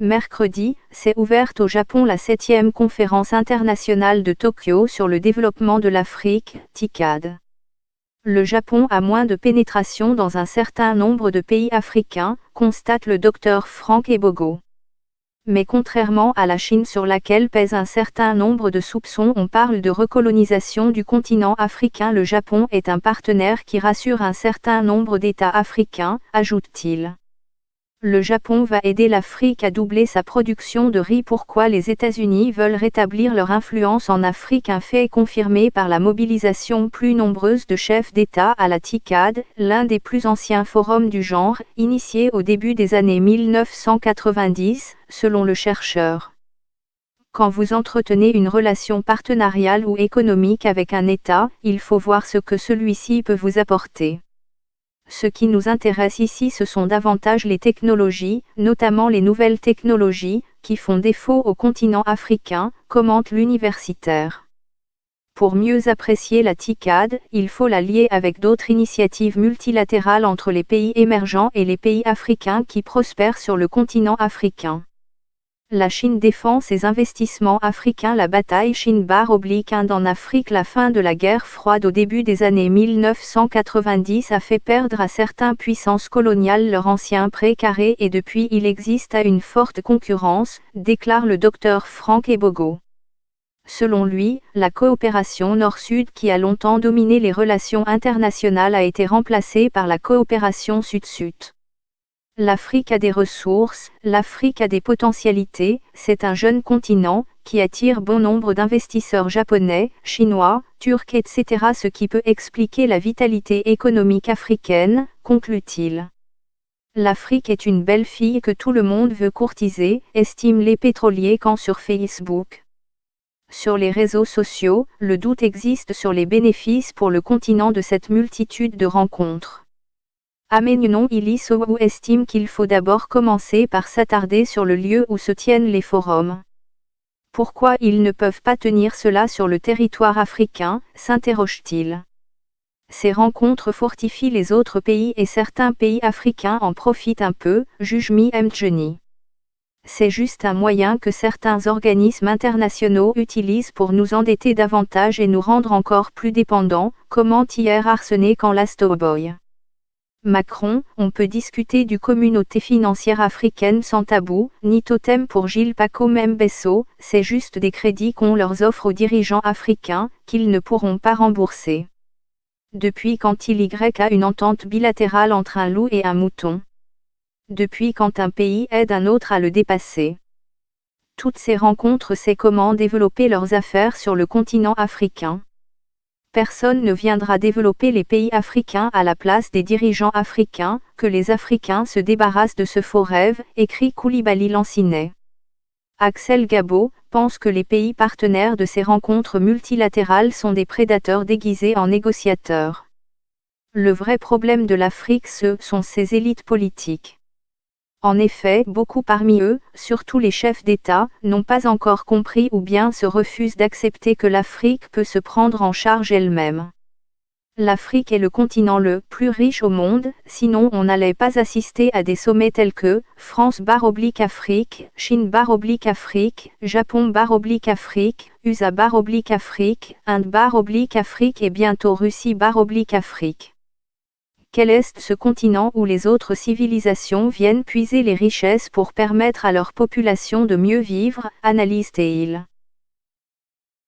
Mercredi, s'est ouverte au Japon la 7e conférence internationale de Tokyo sur le développement de l'Afrique, TICAD. Le Japon a moins de pénétration dans un certain nombre de pays africains, constate le Dr Frank Ebogo. Mais contrairement à la Chine sur laquelle pèse un certain nombre de soupçons, on parle de recolonisation du continent africain. Le Japon est un partenaire qui rassure un certain nombre d'États africains, ajoute-t-il. Le Japon va aider l'Afrique à doubler sa production de riz. Pourquoi les États-Unis veulent rétablir leur influence en Afrique? Un fait confirmé par la mobilisation plus nombreuse de chefs d'État à la TICAD, l'un des plus anciens forums du genre, initié au début des années 1990, selon le chercheur. Quand vous entretenez une relation partenariale ou économique avec un État, il faut voir ce que celui-ci peut vous apporter. Ce qui nous intéresse ici, ce sont davantage les technologies, notamment les nouvelles technologies, qui font défaut au continent africain, commente l'universitaire. Pour mieux apprécier la TICAD, il faut la lier avec d'autres initiatives multilatérales entre les pays émergents et les pays africains qui prospèrent sur le continent africain. La Chine défend ses investissements africains. La bataille Chine/Inde en Afrique. La fin de la guerre froide au début des années 1990 a fait perdre à certaines puissances coloniales leur ancien précaré et depuis il existe une forte concurrence, déclare le Dr Frank Ebogo. Selon lui, la coopération Nord-Sud qui a longtemps dominé les relations internationales a été remplacée par la coopération Sud-Sud. L'Afrique a des ressources, l'Afrique a des potentialités, c'est un jeune continent, qui attire bon nombre d'investisseurs japonais, chinois, turcs etc. Ce qui peut expliquer la vitalité économique africaine, conclut-il. L'Afrique est une belle fille que tout le monde veut courtiser, estiment les pétroliers quand sur Facebook. Sur les réseaux sociaux, le doute existe sur les bénéfices pour le continent de cette multitude de rencontres. Amenyonon Ilisowu estime qu'il faut d'abord commencer par s'attarder sur le lieu où se tiennent les forums. Pourquoi ils ne peuvent pas tenir cela sur le territoire africain, s'interroge-t-il. Ces rencontres fortifient les autres pays et certains pays africains en profitent un peu, juge Mjeni. C'est juste un moyen que certains organismes internationaux utilisent pour nous endetter davantage et nous rendre encore plus dépendants, commente hier Arsène Kanlastoboy. Macron, on peut discuter du communauté financière africaine sans tabou, ni totem pour Gilles Paco Membesso, c'est juste des crédits qu'on leur offre aux dirigeants africains, qu'ils ne pourront pas rembourser. Depuis quand il y a une entente bilatérale entre un loup et un mouton? Depuis quand un pays aide un autre à le dépasser? Toutes ces rencontres, c'est comment développer leurs affaires sur le continent africain. Personne ne viendra développer les pays africains à la place des dirigeants africains, que les Africains se débarrassent de ce faux rêve, écrit Koulibaly Lanciney. Axel Gabot pense que les pays partenaires de ces rencontres multilatérales sont des prédateurs déguisés en négociateurs. Le vrai problème de l'Afrique, ce sont ses élites politiques. En effet, beaucoup parmi eux, surtout les chefs d'État, n'ont pas encore compris ou bien se refusent d'accepter que l'Afrique peut se prendre en charge elle-même. L'Afrique est le continent le plus riche au monde, sinon on n'allait pas assister à des sommets tels que France/Afrique, Chine/Afrique, Japon/Afrique, USA/Afrique, Inde/Afrique et bientôt Russie/Afrique. Quel est ce continent où les autres civilisations viennent puiser les richesses pour permettre à leur population de mieux vivre, analyse Teil.